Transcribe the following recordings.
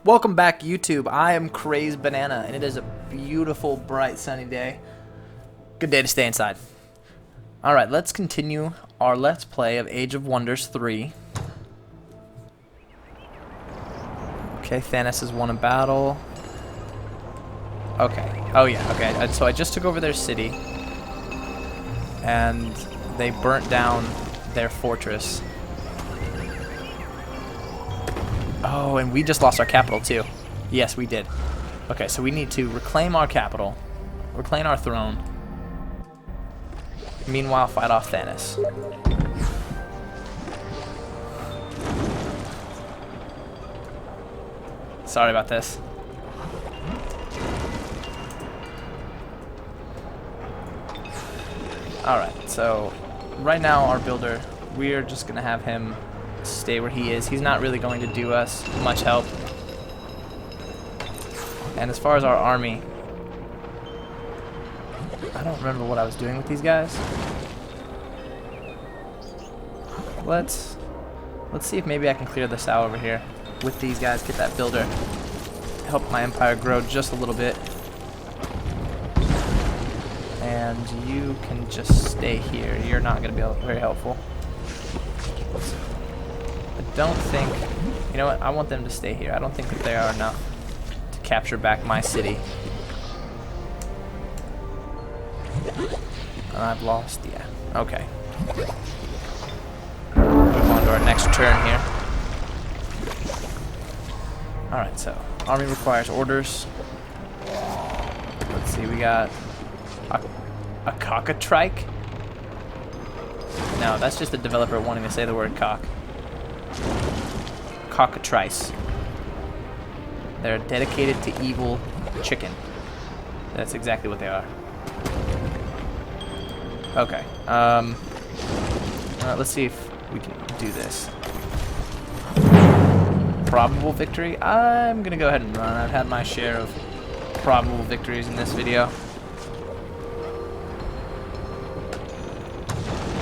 Welcome back, YouTube. I am CrazedBanana, and it is a beautiful, bright, sunny day. Good day to stay inside. Alright, let's continue our Let's Play of Age of Wonders 3. Okay, Thanos has won a battle. Okay. Oh, yeah, okay. So I just took over their city, and they burnt down their fortress. Oh, and we just lost our capital, too. Yes, we did. Okay, so we need to reclaim our capital, reclaim our throne. Meanwhile, fight off Thanos. Sorry about this. Alright, so right now our builder, we're just going to have him stay where he is. He's not really going to do us much help. And as far as our army, I don't remember what I was doing with these guys. Let's see if maybe I can clear this out over here with these guys, get that builder, help my empire grow just a little bit. And you can just stay here. You're not going to be very helpful. I don't think, you know what, I want them to stay here. I don't think that they are enough to capture back my city. I've lost, yeah, okay. Move on to our next turn here. Alright, so, army requires orders. Let's see, we got a cockatrike? No, that's just a developer wanting to say the word cock. Cockatrice. They're dedicated to evil chicken. That's exactly what they are. Okay. Let's see if we can do this. Probable victory? I'm gonna go ahead and run. I've had my share of probable victories in this video.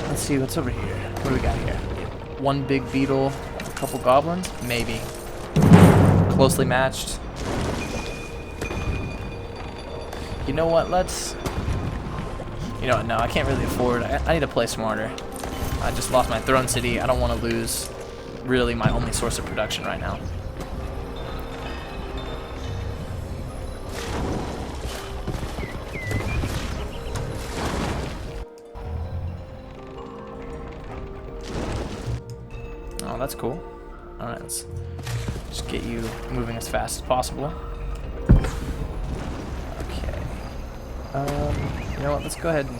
Let's see what's over here. What do we got here? One big beetle. Couple goblins, maybe. Closely matched. You know what? You know what? No, I can't really afford. I need to play smarter. I just lost my throne city. I don't want to lose really my only source of production right now. Oh, that's cool. Alright, let's just get you moving as fast as possible. Okay. You know what, let's go ahead and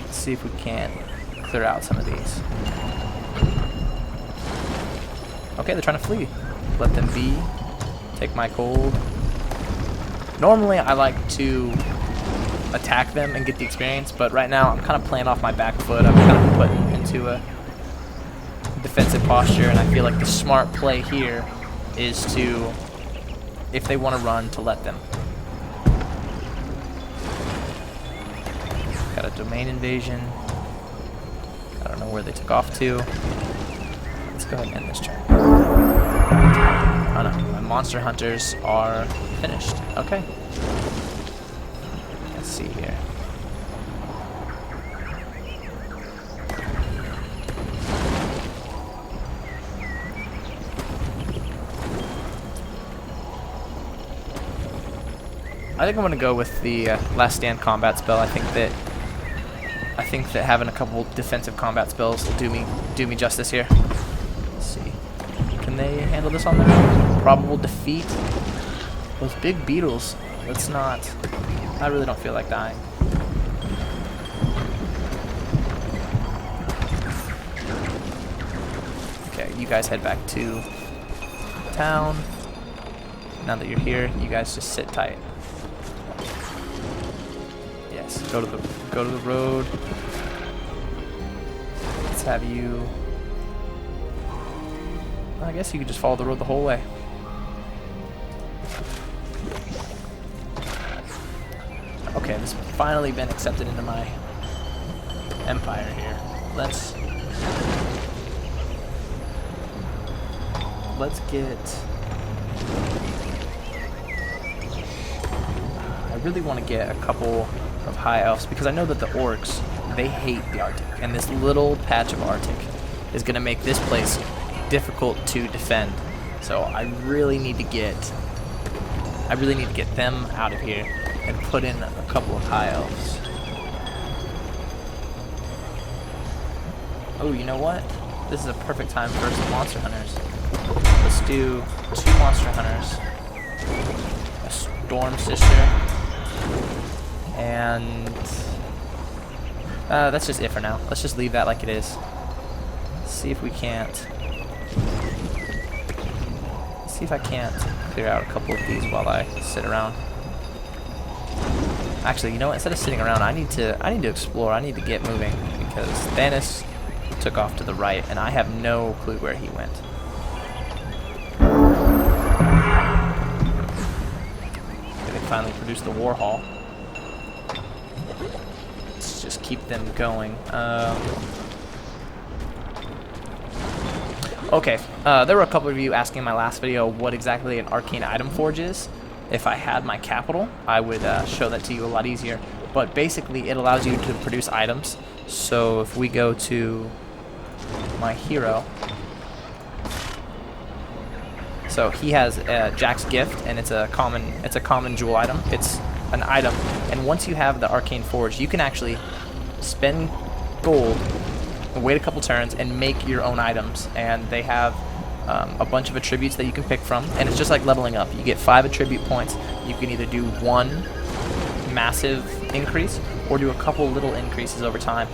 see if we can clear out some of these. Okay, they're trying to flee. Let them be. Take my gold. Normally, I like to attack them and get the experience, but right now I'm kind of playing off my back foot. I'm kind of putting into a defensive posture, and I feel like the smart play here is to, if they want to run, to let them. Got a domain invasion. I don't know where they took off to. Let's go ahead and end this turn. Oh no, my monster hunters are finished. Okay. Let's see here. I think I'm gonna go with the Last Stand combat spell. I think that having a couple defensive combat spells will do me justice here. Let's see. Can they handle this on their own? Probable defeat. Those big beetles. Let's not. I really don't feel like dying. Okay, you guys head back to town. Now that you're here, you guys just sit tight. Go to the road. Let's have you. I guess you could just follow the road the whole way. Okay, this has finally been accepted into my empire here. Let's let's get... I really want to get a couple of high elves because I know that the orcs, they hate the Arctic, and this little patch of Arctic is going to make this place difficult to defend. So I really need to get them out of here and put in a couple of high elves. Oh, you know what? This is a perfect time for some monster hunters. Let's do 2 monster hunters, a storm sister, and that's just it for now. Let's just leave that like it is. See if we can't. See if I can't clear out a couple of these while I sit around. Actually, you know what? Instead of sitting around, I need to explore. I need to get moving because Thanos took off to the right, and I have no clue where he went. Okay, they finally produced the War Hall. Let's just keep them going. Okay, there were a couple of you asking in my last video what exactly an arcane item forge is. If I had my capital, I would show that to you a lot easier. But basically, it allows you to produce items. So if we go to my hero, so he has Jack's gift, and it's a common jewel item. It's an item, and once you have the arcane forge, you can actually spend gold, wait a couple turns, and make your own items. And they have a bunch of attributes that you can pick from, and it's just like leveling up. You get 5 attribute points. You can either do 1 massive increase or do a couple little increases over time.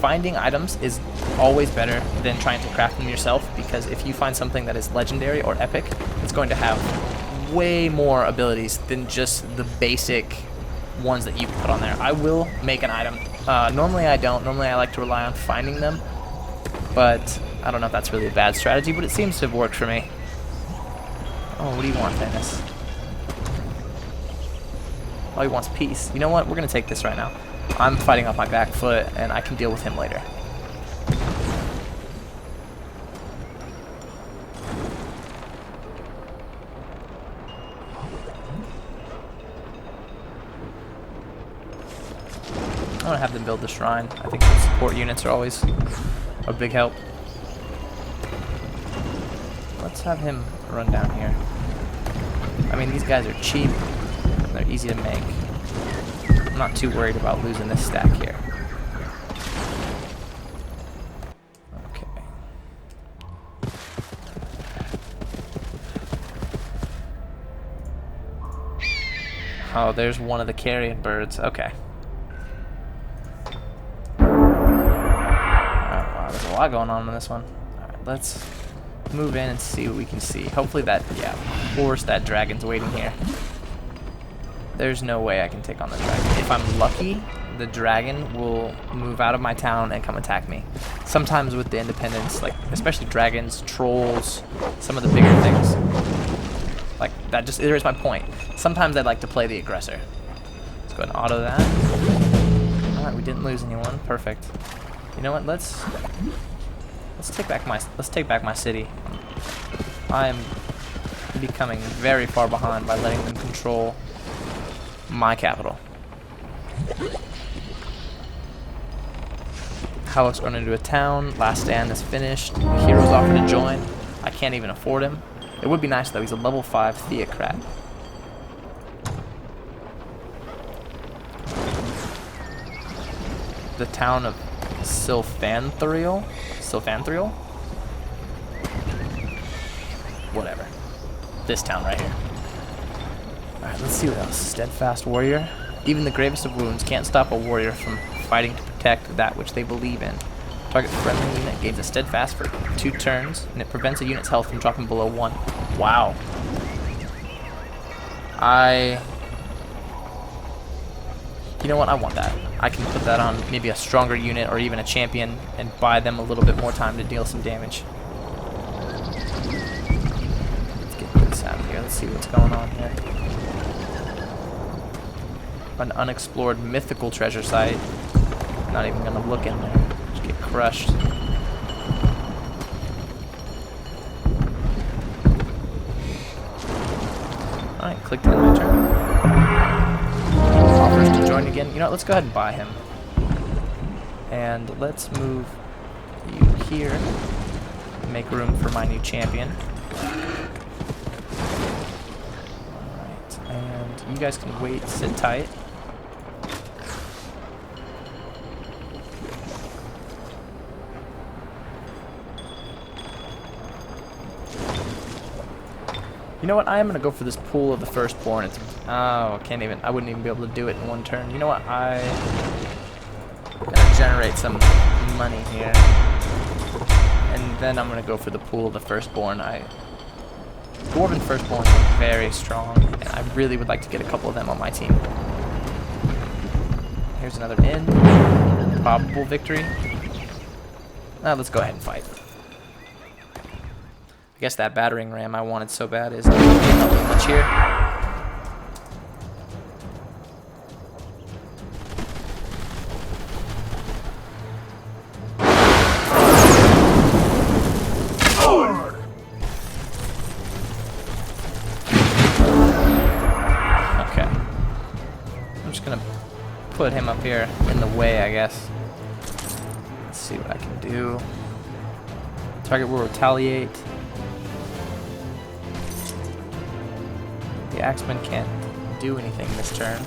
Finding items is always better than trying to craft them yourself, because if you find something that is legendary or epic, it's going to have way more abilities than just the basic ones that you put on there. I will make an item. Normally I don't. Normally I like to rely on finding them, but I don't know if that's really a bad strategy, but it seems to have worked for me. Oh, what do you want, Thanos? Oh, he wants peace. You know what? We're going to take this right now. I'm fighting off my back foot, and I can deal with him later. I'm going to have them build the shrine. I think the support units are always a big help. Let's have him run down here. I mean, these guys are cheap. They're easy to make. I'm not too worried about losing this stack here. Okay. Oh, there's one of the carrion birds. Okay. Wow, there's a lot going on in this one. Alright, let's move in and see what we can see. Hopefully that, yeah, of course that dragon's waiting here. There's no way I can take on the dragon. If I'm lucky, the dragon will move out of my town and come attack me. Sometimes with the independents, like especially dragons, trolls, some of the bigger things, like that just illustrates my point. Sometimes I'd like to play the aggressor. Let's go ahead and auto that. All right, we didn't lose anyone. Perfect. You know what? Let's take back my city. I'm becoming very far behind by letting them control my capital. Halleck's run into a town. Last stand is finished. Heroes offer to join. I can't even afford him. It would be nice though. He's a level 5 theocrat. The town of Sylvanthriel? Whatever. This town right here. Alright, let's see what else. Steadfast warrior. Even the gravest of wounds can't stop a warrior from fighting to protect that which they believe in. Target friendly unit gains a steadfast for 2 turns, and it prevents a unit's health from dropping below 1. Wow. You know what? I want that. I can put that on maybe a stronger unit or even a champion and buy them a little bit more time to deal some damage. Let's get this out of here. Let's see what's going on here. An unexplored mythical treasure site. Not even gonna look in there. Just get crushed. Alright, click to end my turn. Offers to join again. You know what, let's go ahead and buy him. And let's move you here. Make room for my new champion. Alright, and you guys can wait, sit tight. You know what? I am gonna go for this pool of the firstborn. It's, oh, I wouldn't even be able to do it in one turn. You know what? I'm gonna generate some money here, and then I'm gonna go for the pool of the firstborn. Dwarven firstborns are very strong, and I really would like to get a couple of them on my team. Here's another inn. Probable victory. Now let's go ahead and fight. I guess that battering ram I wanted so bad is not helping much here. Okay. I'm just gonna put him up here in the way, I guess. Let's see what I can do. Target will retaliate. The Axeman can't do anything this turn.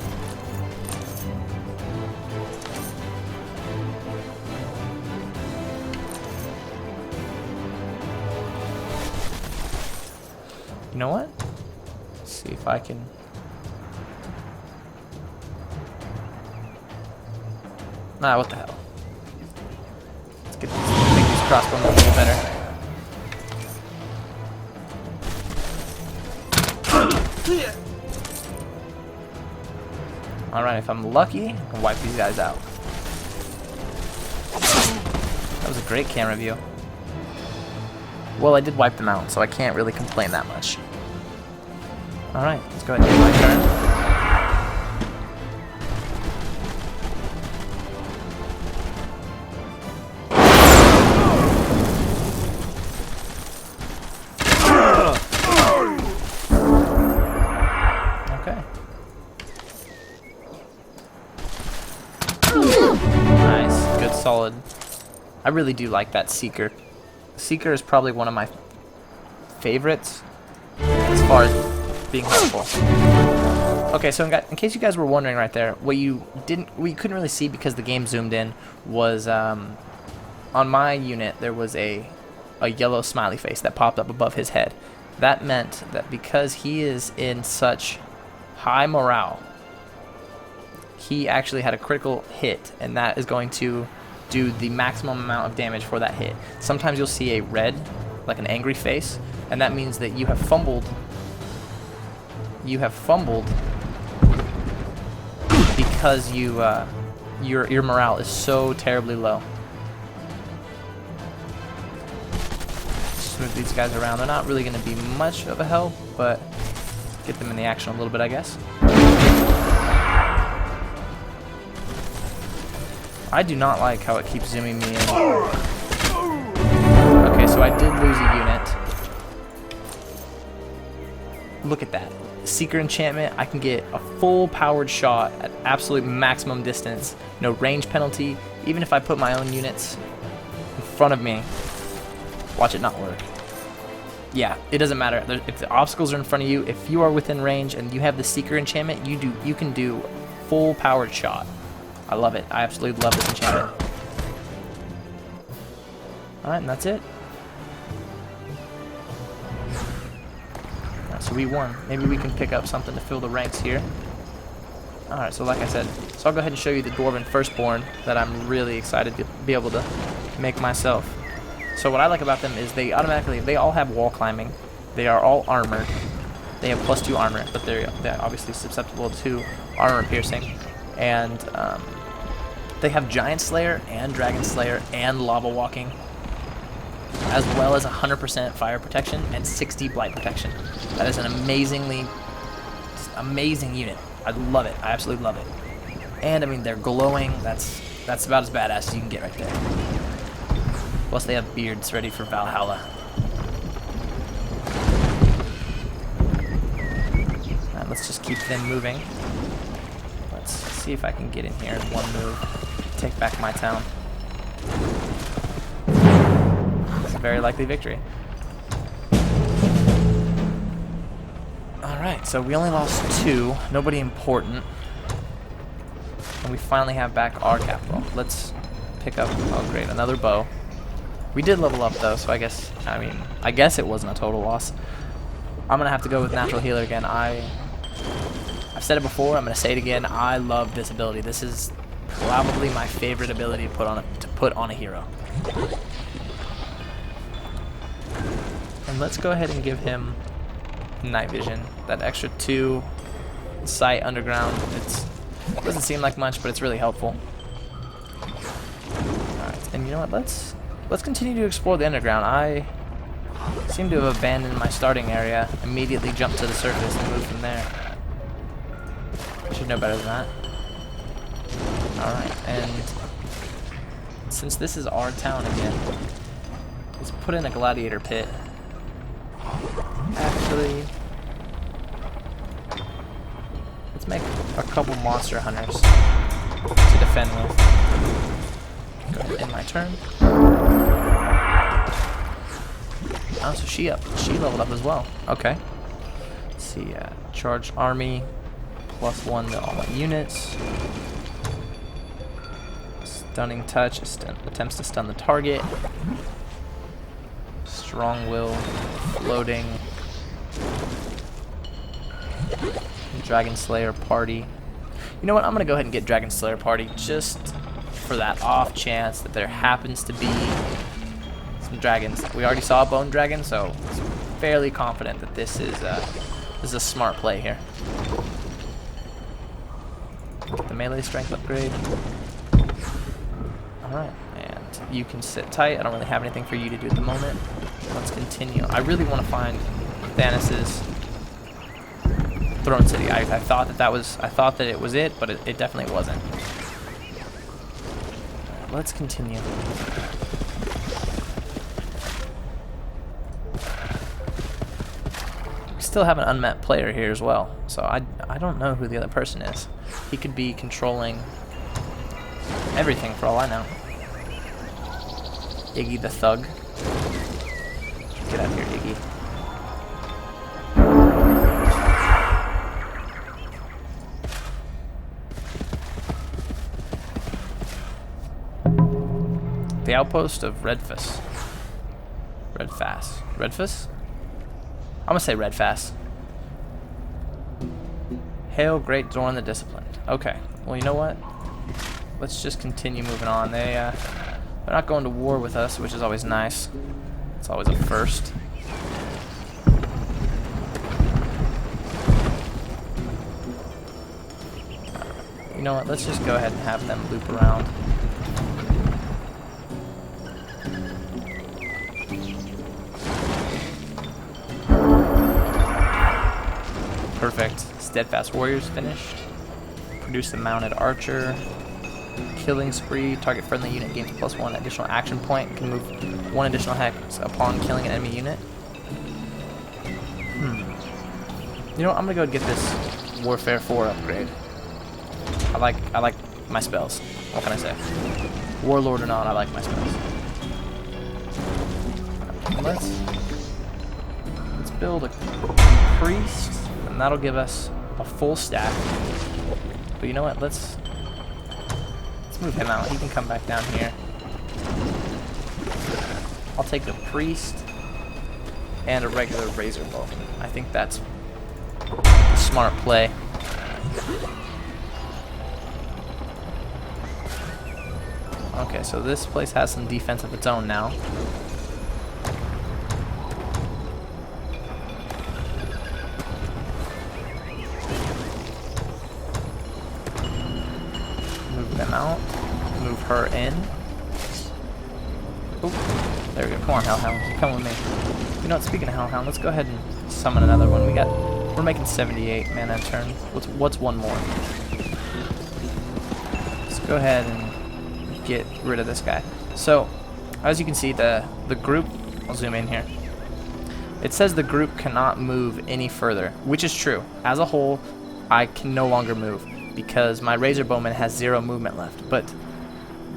You know what? Let's see if I can... Nah, what the hell. Let's make these crossbows a little better. Alright, if I'm lucky, I can wipe these guys out. That was a great camera view. Well, I did wipe them out, so I can't really complain that much. Alright, let's go ahead and do my turn. Solid. I really do like that Seeker. Seeker is probably one of my favorites as far as being helpful. Okay, so in case you guys were wondering right there, what you couldn't really see because the game zoomed in was on my unit there was a yellow smiley face that popped up above his head. That meant that because he is in such high morale, he actually had a critical hit, and that is going to do the maximum amount of damage for that hit. Sometimes you'll see a red, like an angry face, and that means that you have fumbled. You have fumbled because your morale is so terribly low. Just move these guys around. They're not really going to be much of a help, but get them in the action a little bit, I guess. I do not like how it keeps zooming me in. Okay, so I did lose a unit. Look at that. Seeker enchantment, I can get a full powered shot at absolute maximum distance. No range penalty. Even if I put my own units in front of me, watch it not work. Yeah, it doesn't matter. If the obstacles are in front of you, if you are within range and you have the Seeker enchantment, you can do full powered shot. I love it. I absolutely love this enchantment. Alright, and that's it. Alright, so we won. Maybe we can pick up something to fill the ranks here. Alright, so like I said, so I'll go ahead and show you the Dwarven Firstborn that I'm really excited to be able to make myself. So what I like about them is they all have wall climbing. They are all armored. They have +2 armor, but they're obviously susceptible to armor piercing. And they have Giant Slayer and Dragon Slayer and Lava Walking, as well as 100% fire protection and 60 blight protection. That is an amazing unit. I love it. I absolutely love it. And I mean, they're glowing. That's about as badass as you can get right there. Plus, they have beards ready for Valhalla. keep them moving. Let's see if I can get in here in one move. Take back my town. It's a very likely victory. Alright, so we only lost 2. Nobody important. And we finally have back our capital. Let's pick up, oh great, another bow. We did level up though, so I guess it wasn't a total loss. I'm gonna have to go with Natural Healer again. I've said it before, I'm gonna say it again. I love this ability. This is probably my favorite ability to put on a hero. And let's go ahead and give him night vision. That extra 2 sight underground. It doesn't seem like much, but it's really helpful. Alright, and you know what? Let's continue to explore the underground. I seem to have abandoned my starting area, immediately jumped to the surface and moved from there. I should know better than that. Alright, and since this is our town again, let's put in a gladiator pit. Actually, let's make a couple monster hunters to defend with. Go ahead and end my turn. Oh, so she leveled up as well. Okay. Let's see, charged army, +1 to all my units. Stunning touch, attempts to stun the target. Strong will, floating. Dragon Slayer party. You know what? I'm gonna go ahead and get Dragon Slayer party just for that off chance that there happens to be some dragons. We already saw a bone dragon, so I'm fairly confident that this is a smart play here. Get the melee strength upgrade. Alright, and you can sit tight. I don't really have anything for you to do at the moment. Let's continue. I really want to find Thanos's Throne City. I thought that it was it, but it definitely wasn't. Right, let's continue. We still have an unmet player here as well, so I don't know who the other person is. He could be controlling everything for all I know. Iggy the Thug. Get out of here, Iggy. The outpost of Redfus. Redfus? I'm gonna say Redfast. Hail, great Zorn the Disciplined. Okay, well you know what? Let's just continue moving on. They're not going to war with us, which is always nice. It's always a first. You know what? Let's just go ahead and have them loop around. Perfect. Steadfast Warriors finished. Produce a mounted archer. Killing spree. Target friendly unit gains +1 additional action point. Can move 1 additional hex upon killing an enemy unit. You know what? I'm gonna go get this Warfare 4 upgrade. I like my spells. What can I say? Warlord or not, I like my spells. Let's build a priest, and that'll give us a full stack. But you know what? Let's move him out. He can come back down here. I'll take the priest and a regular razor bow. I think that's a smart play. Okay, so this place has some defense of its own now. Move them out. Move her in. Oop, there we go. Come on, Hellhound. Come with me. You know what? Speaking of Hellhound, let's go ahead and summon another one. We're making 78 mana a turn. What's one more? Let's go ahead and get rid of this guy. So, as you can see, the group, I'll zoom in here. It says the group cannot move any further, which is true. As a whole, I can no longer move because my Razor Bowman has 0 movement left. But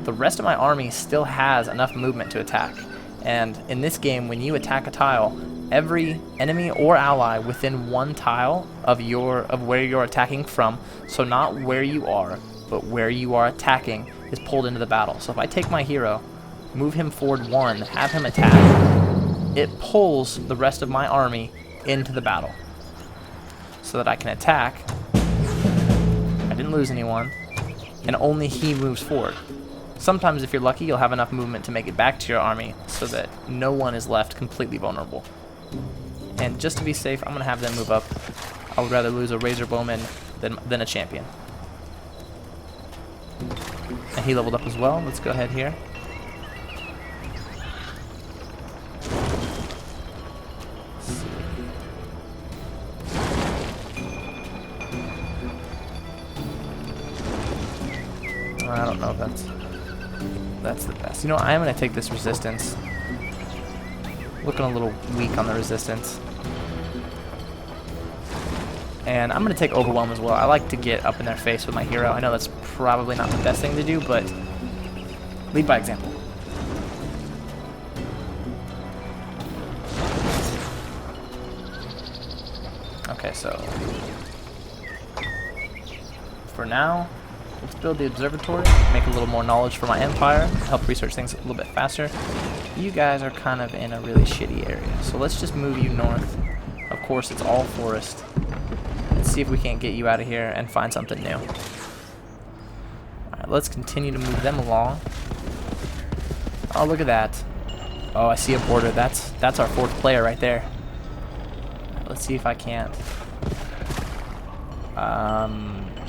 the rest of my army still has enough movement to attack. And in this game, when you attack a tile, every enemy or ally within 1 tile of where you're attacking from, so not where you are, but where you are attacking, is pulled into the battle. So if I take my hero, move him forward 1, have him attack, it pulls the rest of my army into the battle so that I can attack. I didn't lose anyone, and only he moves forward. Sometimes if you're lucky, you'll have enough movement to make it back to your army so that no one is left completely vulnerable. And just to be safe, I'm going to have them move up. I would rather lose a Razor Bowman than a champion. And he leveled up as well. Let's go ahead here. I don't know if that's the best. You know, I am going to take this resistance. Looking a little weak on the resistance. And I'm going to take overwhelm as well. I like to get up in their face with my hero. I know that's probably not the best thing to do, but lead by example. Okay, so for now, let's build the observatory, make a little more knowledge for my empire, help research things a little bit faster. You guys are kind of in a really shitty area, so let's just move you north. Of course, it's all forest. Let's see if we can't get you out of here and find something new. Alright, let's continue to move them along. Oh, look at that. Oh, I see a border. That's our 4th player right there. Alright, let's see if I can't.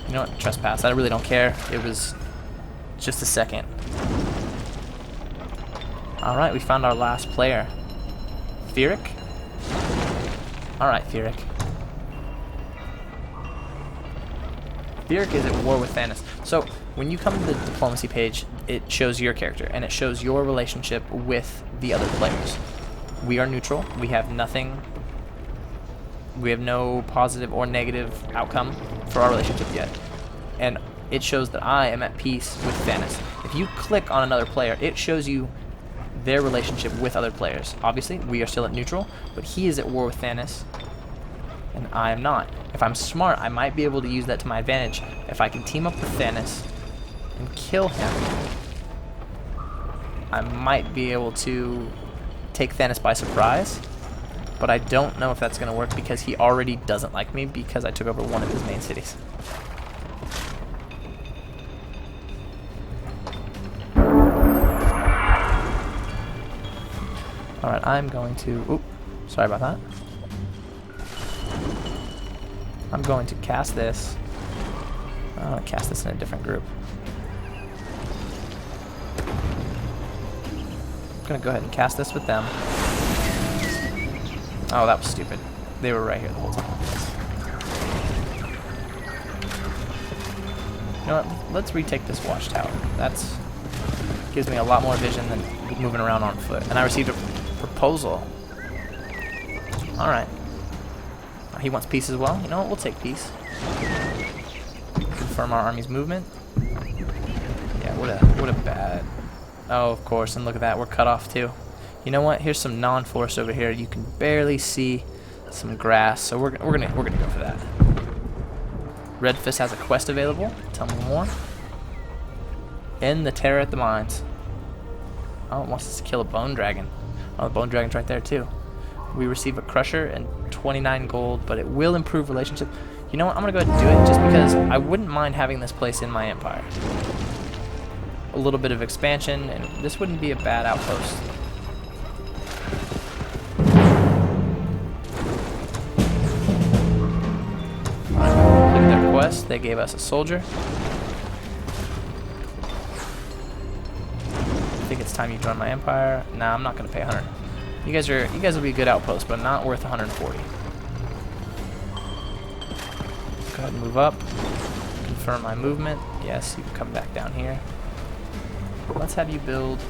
You know what? Trespass. I really don't care. It was just a second. Alright, we found our last player. Theric? Alright, Theric. Theric is at war with Thanos. So, when you come to the diplomacy page, it shows your character, and it shows your relationship with the other players. We are neutral. We have nothing. We have no positive or negative outcome for our relationship yet. And it shows that I am at peace with Thanos. If you click on another player, it shows you their relationship with other players. Obviously, we are still at neutral, but he is at war with Thanos, and I am not. If I'm smart, I might be able to use that to my advantage. If I can team up with Thanos and kill him, I might be able to take Thanos by surprise, but I don't know if that's going to work because he already doesn't like me because I took over one of his main cities. Alright, I'm going to... Oop, sorry about that. I'm going to cast this. I'm going to cast this in a different group. I'm going to go ahead and cast this with them. Oh, that was stupid. They were right here the whole time. You know what? Let's retake this watchtower. That's gives me a lot more vision than moving around on foot. And I received a proposal. Alright. He wants peace as well. You know what? We'll take peace. Confirm our army's movement. Yeah, what a bad... Oh, of course. And look at that. We're cut off too. You know what? Here's some non-forest over here. You can barely see some grass. So we're gonna go for that. Red Fist has a quest available. Tell me more. End the terror at the mines. Oh, it wants us to kill a bone dragon. Oh, the bone dragon's right there too. We receive a crusher and 29 gold, but it will improve relationship. You know what? I'm gonna go ahead and do it just because I wouldn't mind having this place in my empire. A little bit of expansion, and this wouldn't be a bad outpost. Look at their quest. They gave us a soldier. I think it's time you join my empire. Nah, I'm not gonna pay 100. You guys will be a good outpost, but not worth 140. Go ahead and move up. Confirm my movement. Yes, you can come back down here. Let's have you build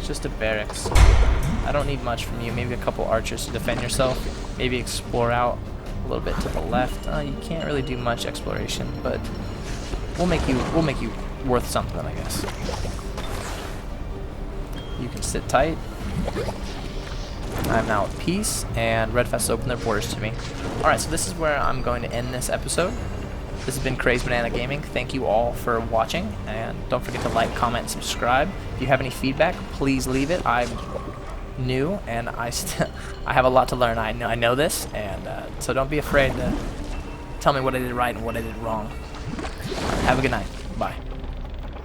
just a barracks. I don't need much from you. Maybe a couple archers to defend yourself. Maybe explore out a little bit to the left. You can't really do much exploration, but we'll make you worth something, I guess. You can sit tight. I'm now at peace, and Redfest opened their borders to me. Alright, so this is where I'm going to end this episode. This has been CrazedBananaGaming. Thank you all for watching, and don't forget to like, comment, and subscribe. If you have any feedback, please leave it. I'm new, and I have a lot to learn. I know this, and so don't be afraid to tell me what I did right and what I did wrong. Have a good night. Bye.